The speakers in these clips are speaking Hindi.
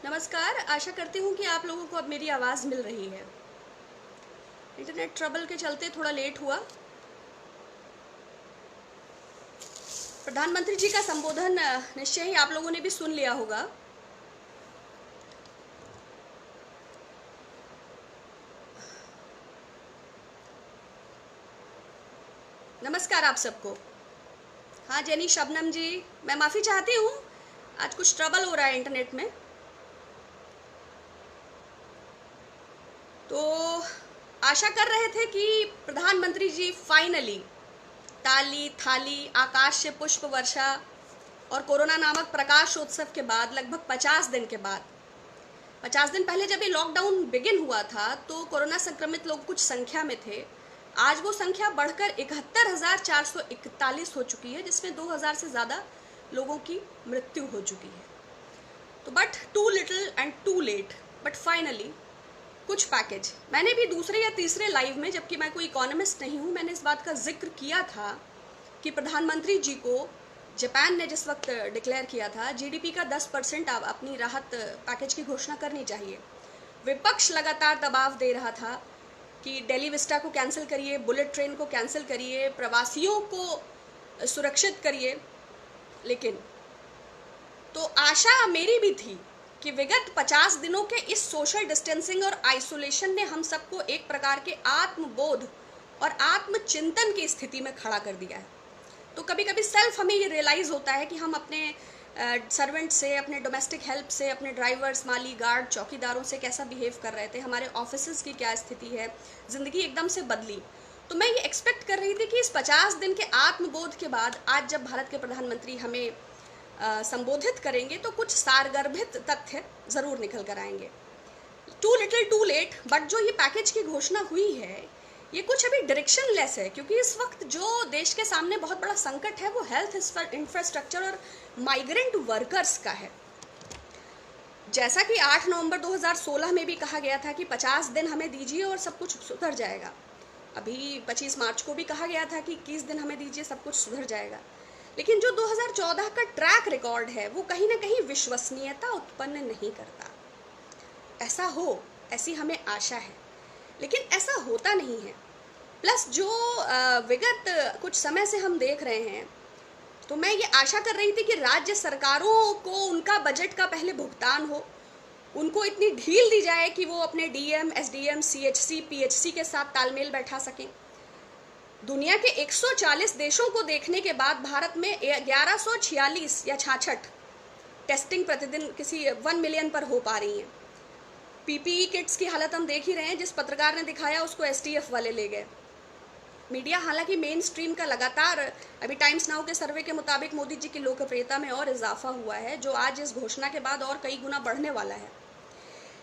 नमस्कार। आशा करती हूँ कि आप लोगों को अब मेरी आवाज़ मिल रही है। इंटरनेट ट्रबल के चलते थोड़ा लेट हुआ। प्रधानमंत्री जी का संबोधन निश्चय ही आप लोगों ने भी सुन लिया होगा। नमस्कार आप सबको। हाँ जेनी, शबनम जी, मैं माफ़ी चाहती हूँ, आज कुछ ट्रबल हो रहा है इंटरनेट में। तो आशा कर रहे थे कि प्रधानमंत्री जी फाइनली ताली थाली, आकाश से पुष्प वर्षा और कोरोना नामक प्रकाशोत्सव के बाद लगभग 50 दिन के बाद, 50 दिन पहले जब ये लॉकडाउन बिगिन हुआ था तो कोरोना संक्रमित लोग कुछ संख्या में थे। आज वो संख्या बढ़कर 71,441 हो चुकी है, जिसमें 2000 से ज़्यादा लोगों की मृत्यु हो चुकी है। तो but too little and too late, but finally कुछ पैकेज। मैंने भी दूसरे या तीसरे लाइव में, जबकि मैं कोई इकोनॉमिस्ट नहीं हूँ, मैंने इस बात का जिक्र किया था कि प्रधानमंत्री जी को जापान ने जिस वक्त डिक्लेयर किया था जीडीपी का 10% अपनी राहत पैकेज की घोषणा करनी चाहिए। विपक्ष लगातार दबाव दे रहा था कि दिल्ली विस्टा को कैंसिल करिए, बुलेट ट्रेन को कैंसिल करिए, प्रवासियों को सुरक्षित करिए। लेकिन तो आशा मेरी भी थी कि विगत 50 दिनों के इस सोशल डिस्टेंसिंग और आइसोलेशन ने हम सबको एक प्रकार के आत्मबोध और आत्मचिंतन की स्थिति में खड़ा कर दिया है। तो कभी कभी सेल्फ हमें ये रियलाइज़ होता है कि हम अपने सर्वेंट से, अपने डोमेस्टिक हेल्प से, अपने ड्राइवर्स, माली, गार्ड, चौकीदारों से कैसा बिहेव कर रहे थे, हमारे ऑफिसेज की क्या स्थिति है। ज़िंदगी एकदम से बदली। तो मैं ये एक्सपेक्ट कर रही थी कि इस 50 दिन के आत्मबोध के बाद आज जब भारत के प्रधानमंत्री हमें संबोधित करेंगे तो कुछ सारगर्भित तथ्य ज़रूर निकल कर आएंगे। Too little too late, but जो ये पैकेज की घोषणा हुई है ये कुछ अभी डायरेक्शन लेस है, क्योंकि इस वक्त जो देश के सामने बहुत बड़ा संकट है वो हेल्थ इंफ्रास्ट्रक्चर और माइग्रेंट वर्कर्स का है। जैसा कि 8 नवंबर 2016 में भी कहा गया था कि 50 दिन हमें दीजिए और सब कुछ सुधर जाएगा। अभी 25 मार्च को भी कहा गया था कि 21 दिन हमें दीजिए, सब कुछ सुधर जाएगा। लेकिन जो 2014 का ट्रैक रिकॉर्ड है वो कहीं ना कहीं विश्वसनीयता उत्पन्न नहीं करता। ऐसा हो, ऐसी हमें आशा है, लेकिन ऐसा होता नहीं है। प्लस जो विगत कुछ समय से हम देख रहे हैं, तो मैं ये आशा कर रही थी कि राज्य सरकारों को उनका बजट का पहले भुगतान हो, उनको इतनी ढील दी जाए कि वो अपने डीएम, एसडीएम, सीएचसी, पीएचसी के साथ तालमेल बैठा सकें। दुनिया के 140 देशों को देखने के बाद भारत में 1146 या 66 टेस्टिंग प्रतिदिन किसी 1 मिलियन पर हो पा रही हैं। पीपीई किट्स की हालत हम देख ही रहे हैं। जिस पत्रकार ने दिखाया उसको एसटीएफ वाले ले गए। मीडिया हालांकि मेन स्ट्रीम का लगातार, अभी टाइम्स नाउ के सर्वे के मुताबिक मोदी जी की लोकप्रियता में और इजाफा हुआ है, जो आज इस घोषणा के बाद और कई गुना बढ़ने वाला है।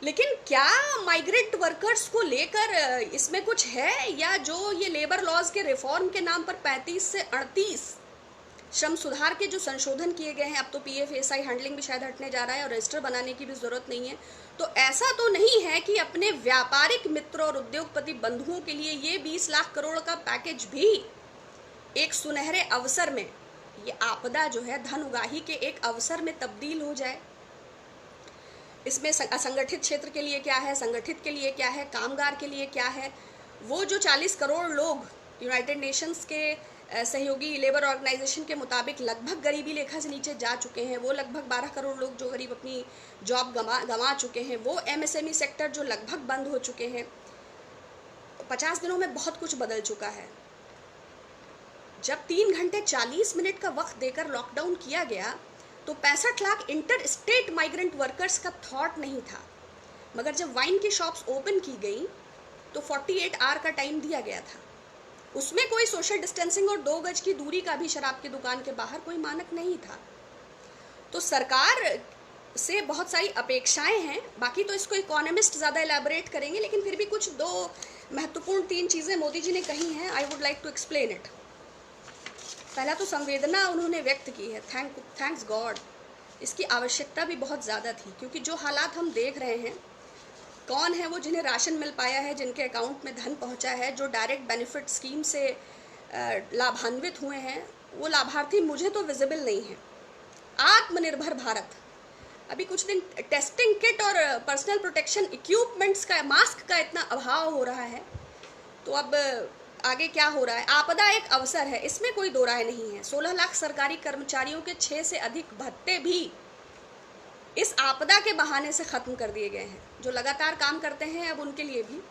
लेकिन क्या माइग्रेंट वर्कर्स को लेकर इसमें कुछ है, या जो ये लेबर लॉज के रिफॉर्म के नाम पर 35 से 38 श्रम सुधार के जो संशोधन किए गए हैं, अब तो पीएफएसआई हैंडलिंग भी शायद हटने जा रहा है और रजिस्टर बनाने की भी जरूरत नहीं है। तो ऐसा तो नहीं है कि अपने व्यापारिक मित्रों और उद्योगपति बंधुओं के लिए ये 20 लाख करोड़ का पैकेज भी एक सुनहरे अवसर में, ये आपदा जो है धन उगाही के एक अवसर में तब्दील हो जाए। इसमें असंगठित क्षेत्र के लिए क्या है, संगठित के लिए क्या है, कामगार के लिए क्या है। वो जो 40 करोड़ लोग यूनाइटेड नेशंस के सहयोगी लेबर ऑर्गेनाइजेशन के मुताबिक लगभग गरीबी रेखा से नीचे जा चुके हैं, वो लगभग 12 करोड़ लोग जो गरीब अपनी जॉब गंवा चुके हैं, वो एमएसएमई सेक्टर जो लगभग बंद हो चुके हैं। 50 दिनों में बहुत कुछ बदल चुका है। जब 3 घंटे 40 मिनट का वक्त देकर लॉकडाउन किया गया तो 65 lakh inter state migrant workers का थॉट नहीं था। मगर जब वाइन की शॉप्स ओपन की गई तो 48 आवर का टाइम दिया गया था। उसमें कोई सोशल डिस्टेंसिंग और 2 गज की दूरी का भी शराब की दुकान के बाहर कोई मानक नहीं था। तो सरकार से बहुत सारी अपेक्षाएं हैं। बाकी तो इसको इकोनॉमिस्ट ज़्यादा एलैबोरेट करेंगे, लेकिन फिर भी कुछ 2 महत्वपूर्ण 3 चीज़ें मोदी जी ने कही हैं। I would like to explain it. पहला तो संवेदना उन्होंने व्यक्त की है, थैंक्स गॉड। इसकी आवश्यकता भी बहुत ज़्यादा थी, क्योंकि जो हालात हम देख रहे हैं, कौन है वो जिन्हें राशन मिल पाया है, जिनके अकाउंट में धन पहुंचा है, जो डायरेक्ट बेनिफिट स्कीम से लाभान्वित हुए हैं, वो लाभार्थी मुझे तो विजिबल नहीं है। आत्मनिर्भर भारत, अभी कुछ दिन टेस्टिंग किट और पर्सनल प्रोटेक्शन इक्विपमेंट्स का, मास्क का इतना अभाव हो रहा है, तो अब आगे क्या हो रहा है। आपदा एक अवसर है, इसमें कोई दो राय नहीं है। 16 लाख सरकारी कर्मचारियों के 6 से अधिक भत्ते भी इस आपदा के बहाने से खत्म कर दिए गए हैं। जो लगातार काम करते हैं अब उनके लिए भी,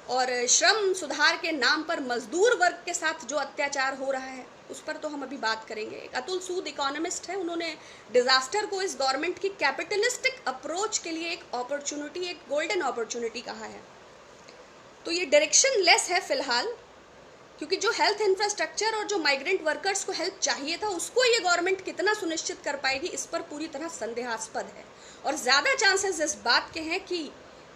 और श्रम सुधार के नाम पर मजदूर वर्ग के साथ जो अत्याचार हो रहा है उस पर तो हम अभी बात करेंगे। एक अतुल सूद इकोनॉमिस्ट है, उन्होंने डिजास्टर को इस गवर्नमेंट की कैपिटलिस्टिक अप्रोच के लिए एक अपॉर्चुनिटी, एक गोल्डन अपॉर्चुनिटी कहा है। तो ये डायरेक्शन लेस है फिलहाल, क्योंकि जो हेल्थ इंफ्रास्ट्रक्चर और जो माइग्रेंट वर्कर्स को हेल्प चाहिए था उसको ये गवर्नमेंट कितना सुनिश्चित कर पाएगी, इस पर पूरी तरह संदेहास्पद है। और ज़्यादा चांसेस इस बात के हैं कि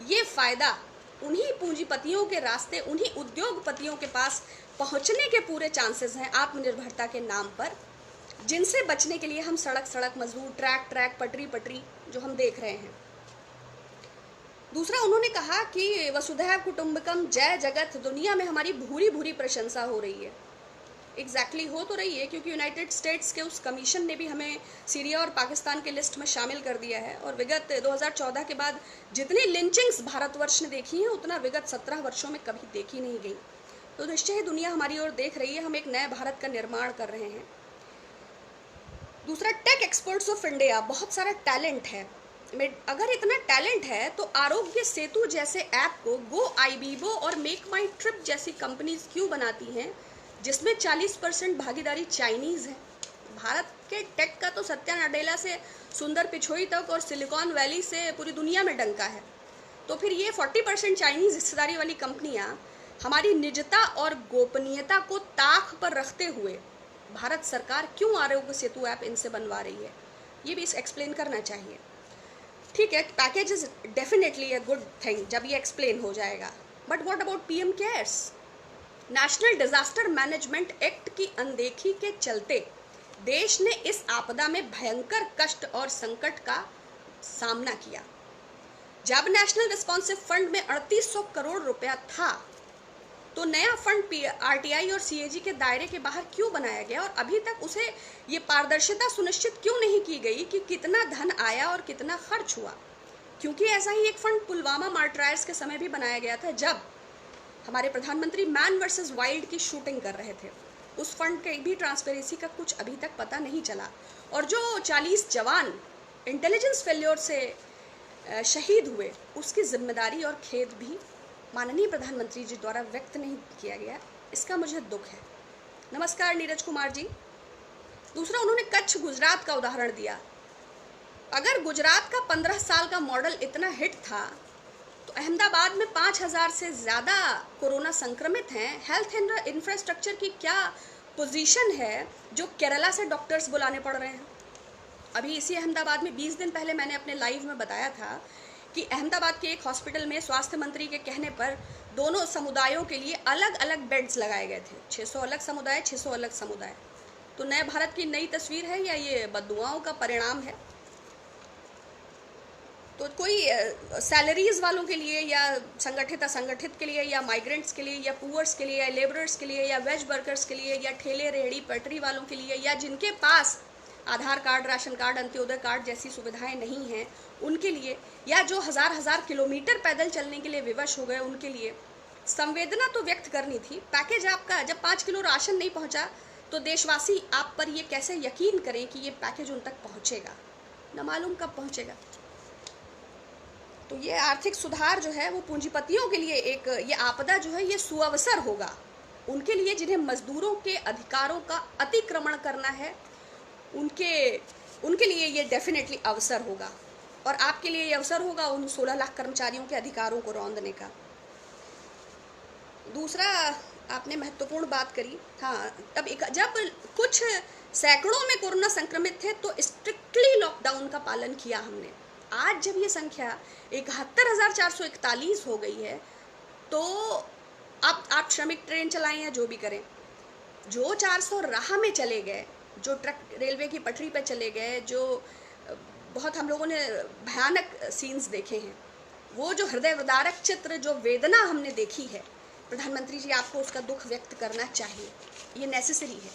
ये फ़ायदा उन्हीं पूंजीपतियों के रास्ते, उन्हीं उद्योगपतियों के पास पहुंचने के पूरे चांसेस हैं आत्मनिर्भरता के नाम पर, जिनसे बचने के लिए हम सड़क सड़क, मजदूर, ट्रैक ट्रैक, पटरी पटरी जो हम देख रहे हैं। दूसरा, उन्होंने कहा कि वसुधैव कुटुंबकम, जय जगत, दुनिया में हमारी भूरी भूरी प्रशंसा हो रही है। एग्जैक्टली हो तो रही है, क्योंकि यूनाइटेड स्टेट्स के उस कमीशन ने भी हमें सीरिया और पाकिस्तान के लिस्ट में शामिल कर दिया है। और विगत 2014 के बाद जितनी लिंचिंग्स भारतवर्ष ने देखी हैं उतना विगत 17 वर्षों में कभी देखी नहीं गई। तो निश्चय ही दुनिया हमारी ओर देख रही है, हम एक नए भारत का निर्माण कर रहे हैं। दूसरा, टेक एक्सपर्ट्स ऑफ इंडिया, बहुत सारा टैलेंट है। अगर इतना टैलेंट है तो आरोग्य सेतु जैसे ऐप को गो आईबीबो और मेक माई ट्रिप जैसी कंपनीज क्यों बनाती हैं, जिसमें 40% भागीदारी चाइनीज़ है। भारत के टेक का तो सत्या नडेला से सुंदर पिछोई तक और सिलिकॉन वैली से पूरी दुनिया में डंका है। तो फिर ये 40% चाइनीज़ हिस्सेदारी वाली कंपनियां हमारी निजता और गोपनीयता को ताक पर रखते हुए भारत सरकार क्यों आरोग्य सेतु ऐप इनसे बनवा रही है, ये भी एक्सप्लेन करना चाहिए। ठीक है, package is definitely a good thing जब ये एक्सप्लेन हो जाएगा, but what about PM cares? National disaster management act की अनदेखी के चलते देश ने इस आपदा में भयंकर कष्ट और संकट का सामना किया। जब नेशनल रिस्पॉन्सिव फंड में 3800 करोड़ रुपया था तो नया फंड आरटीआई और सीएजी के दायरे के बाहर क्यों बनाया गया, और अभी तक उसे ये पारदर्शिता सुनिश्चित क्यों नहीं की गई कि कितना धन आया और कितना खर्च हुआ? क्योंकि ऐसा ही एक फंड पुलवामा मार्टरायर्स के समय भी बनाया गया था, जब हमारे प्रधानमंत्री मैन वर्सेस वाइल्ड की शूटिंग कर रहे थे। उस फंड के भी ट्रांसपेरेंसी का कुछ अभी तक पता नहीं चला। और जो 40 जवान इंटेलिजेंस फेल्योर से शहीद हुए, उसकी जिम्मेदारी और खेद भी माननीय प्रधानमंत्री जी द्वारा व्यक्त नहीं किया गया, इसका मुझे दुख है। नमस्कार नीरज कुमार जी। दूसरा, उन्होंने कच्छ गुजरात का उदाहरण दिया। अगर गुजरात का 15 साल का मॉडल इतना हिट था तो अहमदाबाद में 5000 से ज़्यादा कोरोना संक्रमित हैं। हेल्थ इंफ्रास्ट्रक्चर की क्या पोजीशन है जो केरला से डॉक्टर्स बुलाने पड़ रहे हैं? अभी इसी अहमदाबाद में 20 दिन पहले मैंने अपने लाइव में बताया था कि अहमदाबाद के एक हॉस्पिटल में स्वास्थ्य मंत्री के कहने पर दोनों समुदायों के लिए अलग अलग बेड्स लगाए गए थे। 600 अलग समुदाय, 600 अलग समुदाय। तो नए भारत की नई तस्वीर है या ये बददुआओं का परिणाम है? तो कोई सैलरीज वालों के लिए या संगठित असंगठित के लिए या माइग्रेंट्स के लिए या पुअर्स के लिए या लेबरर्स के लिए या वेज वर्कर्स के लिए या ठेले रेहड़ी पटरी वालों के लिए या जिनके पास Aadhaar card, ration card, Antyodaya card जैसी सुविधाएं नहीं हैं उनके लिए, या जो हजार किलोमीटर पैदल चलने के लिए विवश हो गए उनके लिए संवेदना तो व्यक्त करनी थी। पैकेज आपका जब 5 किलो राशन नहीं पहुंचा तो देशवासी आप पर ये कैसे यकीन करें कि ये पैकेज उन तक पहुंचेगा? न मालूम कब पहुंचेगा। तो ये आर्थिक सुधार जो है वो पूंजीपतियों के लिए एक, ये आपदा जो है ये सुअवसर होगा उनके लिए जिन्हें मजदूरों के अधिकारों का अतिक्रमण करना है, उनके लिए ये डेफिनेटली अवसर होगा। और आपके लिए ये अवसर होगा उन 16 लाख कर्मचारियों के अधिकारों को रौंदने का। दूसरा, आपने महत्वपूर्ण बात करी, हाँ, तब जब कुछ सैकड़ों में कोरोना संक्रमित थे तो स्ट्रिक्टली लॉकडाउन का पालन किया हमने। आज जब ये संख्या 71,441 हो गई है तो आप श्रमिक ट्रेन चलाएं या जो भी करें, जो 400 राह में चले गए, जो ट्रक रेलवे की पटरी पर चले गए, जो बहुत हम लोगों ने भयानक सीन्स देखे हैं, वो जो हृदय विदारक चित्र, जो वेदना हमने देखी है, प्रधानमंत्री जी आपको उसका दुख व्यक्त करना चाहिए, ये नेसेसरी है।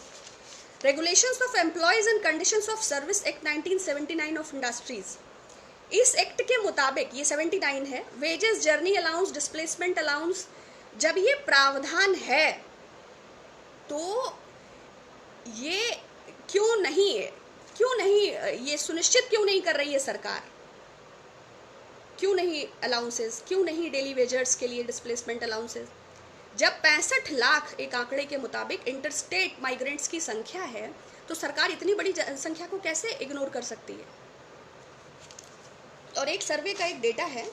Regulations of employees and conditions of service act 1979 of industries, इस एक्ट के मुताबिक, ये 79 है, wages, journey allowance, displacement allowance, जब ये प्रावधान है तो ये क्यों नहीं ये सुनिश्चित क्यों नहीं कर रही है सरकार? क्यों नहीं अलाउंसेस, क्यों नहीं डेली वेजर्स के लिए डिस्प्लेसमेंट अलाउंसेस? जब 65 लाख एक आंकड़े के मुताबिक इंटरस्टेट माइग्रेंट्स की संख्या है, तो सरकार इतनी बड़ी संख्या को कैसे इग्नोर कर सकती है? और एक सर्वे का एक डेटा है,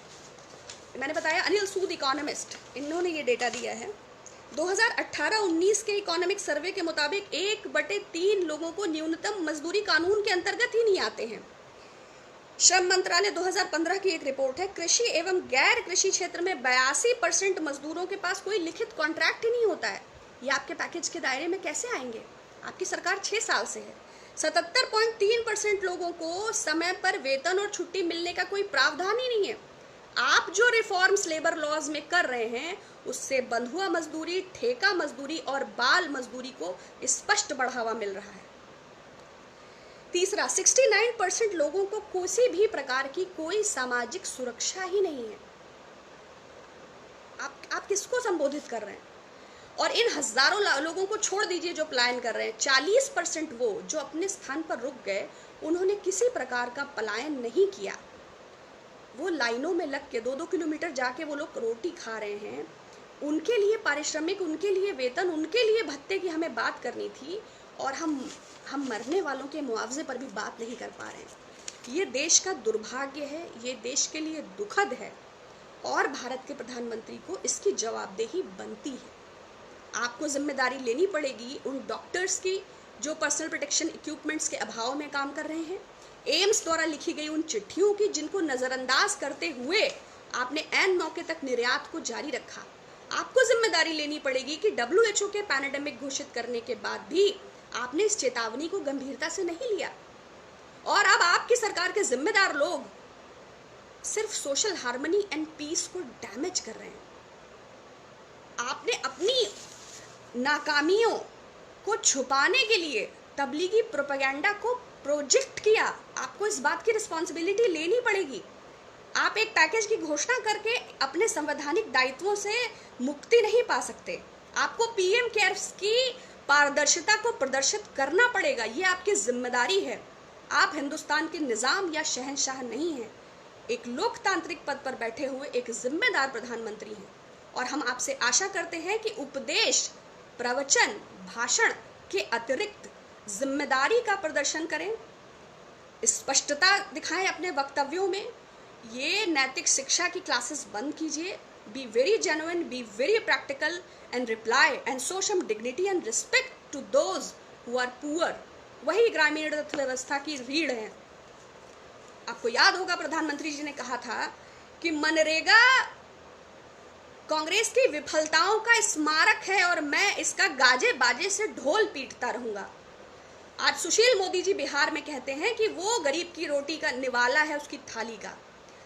मैंने बताया अनिल सूद इकोनॉमिस्ट, इन्होंने ये डेटा दिया है। 2018-19 के इकोनॉमिक सर्वे के मुताबिक 1/3 लोगों को न्यूनतम मजदूरी कानून के अंतर्गत ही नहीं आते हैं। श्रम मंत्रालय 2015 की एक रिपोर्ट है, कृषि एवं गैर कृषि क्षेत्र में 82% मजदूरों के पास कोई लिखित कॉन्ट्रैक्ट ही नहीं होता है। ये आपके पैकेज के दायरे में कैसे आएंगे? आपकी सरकार 6 साल से है। 77.3% लोगों को समय पर वेतन और छुट्टी मिलने का कोई प्रावधान ही नहीं है। आप जो रिफॉर्म्स लेबर लॉज में कर रहे हैं, उससे बंधुआ मजदूरी, ठेका मजदूरी और बाल मजदूरी को स्पष्ट बढ़ावा मिल रहा है। तीसरा, 69% लोगों को किसी भी प्रकार की कोई सामाजिक सुरक्षा ही नहीं है। आप किसको संबोधित कर रहे हैं? और इन हजारों लोगों को छोड़ दीजिए जो पलायन कर रहे हैं, 40% वो जो अपने स्थान पर रुक गए, उन्होंने किसी प्रकार का पलायन नहीं किया। वो लाइनों में लग के 2-2 किलोमीटर जाके वो लोग रोटी खा रहे हैं। उनके लिए पारिश्रमिक, उनके लिए वेतन, उनके लिए भत्ते की हमें बात करनी थी, और हम मरने वालों के मुआवजे पर भी बात नहीं कर पा रहे हैं। ये देश का दुर्भाग्य है, ये देश के लिए दुखद है, और भारत के प्रधानमंत्री को इसकी जवाबदेही बनती है। आपको जिम्मेदारी लेनी पड़ेगी उन डॉक्टर्स की जो पर्सनल प्रोटेक्शन इक्विपमेंट्स के अभाव में काम कर रहे हैं, एम्स द्वारा लिखी गई उन चिट्ठियों की जिनको नज़रअंदाज करते हुए आपने ऐन मौके तक निर्यात को जारी रखा। आपको जिम्मेदारी लेनी पड़ेगी कि WHO के पैंडेमिक घोषित करने के बाद भी आपने इस चेतावनी को गंभीरता से नहीं लिया, और अब आपकी सरकार के जिम्मेदार लोग सिर्फ सोशल हार्मनी एंड पीस को डैमेज कर रहे हैं। आपने अपनी नाकामियों को छुपाने के लिए तबलीगी प्रोपेगेंडा को प्रोजेक्ट किया। आपको इस बात की रिस्पॉन्सिबिलिटी लेनी पड़ेगी। आप एक पैकेज की घोषणा करके अपने संवैधानिक दायित्वों से मुक्ति नहीं पा सकते। आपको PM केयर्स की पारदर्शिता को प्रदर्शित करना पड़ेगा, ये आपकी जिम्मेदारी है। आप हिंदुस्तान के निजाम या शहंशाह नहीं हैं, एक लोकतांत्रिक पद पर बैठे हुए एक जिम्मेदार प्रधानमंत्री हैं, और हम आपसे आशा करते हैं कि उपदेश, प्रवचन, भाषण के अतिरिक्त जिम्मेदारी का प्रदर्शन करें, स्पष्टता दिखाएं अपने वक्तव्यों में। ये नैतिक शिक्षा की क्लासेस बंद कीजिए। Be very genuine, be very practical and reply and show some dignity and respect to those who are poor. वही ग्रामीण अर्थव्यवस्था की रीढ़ है। आपको याद होगा प्रधानमंत्री जी ने कहा था कि मनरेगा कांग्रेस की विफलताओं का स्मारक है और मैं इसका गाजे बाजे से ढोल पीटता रहूंगा। आज सुशील मोदी जी बिहार में कहते हैं कि वो गरीब की रोटी का निवाला है, उसकी थाली का।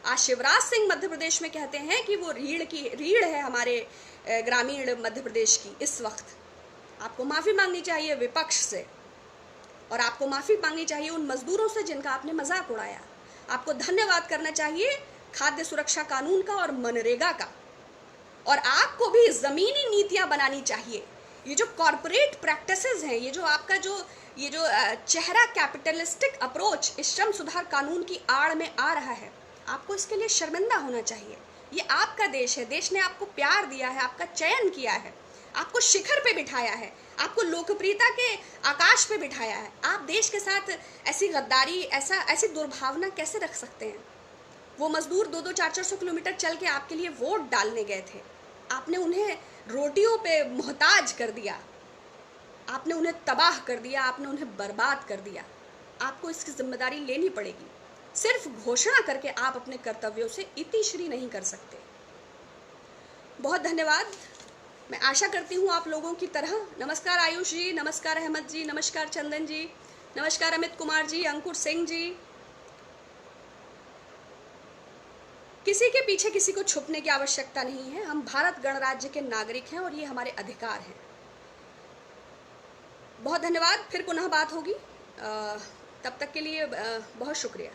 आज शिवराज सिंह मध्य प्रदेश में कहते हैं कि वो रीढ़ है हमारे ग्रामीण मध्य प्रदेश की। इस वक्त आपको माफ़ी मांगनी चाहिए विपक्ष से, और आपको माफ़ी मांगनी चाहिए उन मजदूरों से जिनका आपने मजाक उड़ाया। आपको धन्यवाद करना चाहिए खाद्य सुरक्षा कानून का और मनरेगा का, और आपको भी ज़मीनी नीतियाँ बनानी चाहिए। ये जो कॉरपोरेट प्रैक्टिसेस हैं, ये जो आपका ये जो चेहरा कैपिटलिस्टिक अप्रोच इस श्रम सुधार कानून की आड़ में आ रहा है, आपको इसके लिए शर्मिंदा होना चाहिए। ये आपका देश है, देश ने आपको प्यार दिया है, आपका चयन किया है, आपको शिखर पे बिठाया है, आपको लोकप्रियता के आकाश पे बिठाया है। आप देश के साथ ऐसी गद्दारी, ऐसी दुर्भावना कैसे रख सकते हैं? वो मजदूर 2-2, 400 किलोमीटर चल के आपके लिए वोट डालने गए थे, आपने उन्हें रोटियों पे मोहताज कर दिया, आपने उन्हें तबाह कर दिया, आपने उन्हें बर्बाद कर दिया। आपको इसकी जिम्मेदारी लेनी पड़ेगी। सिर्फ घोषणा करके आप अपने कर्तव्यों से इतिश्री नहीं कर सकते। बहुत धन्यवाद। मैं आशा करती हूँ आप लोगों की तरह। नमस्कार आयुष जी, नमस्कार अहमद जी, नमस्कार चंदन जी, नमस्कार अमित कुमार जी, अंकुर सिंह जी। किसी के पीछे किसी को छुपने की आवश्यकता नहीं है। हम भारत गणराज्य के नागरिक हैं और ये हमारे अधिकार हैं। बहुत धन्यवाद। फिर पुनः बात होगी। तब तक के लिए बहुत शुक्रिया।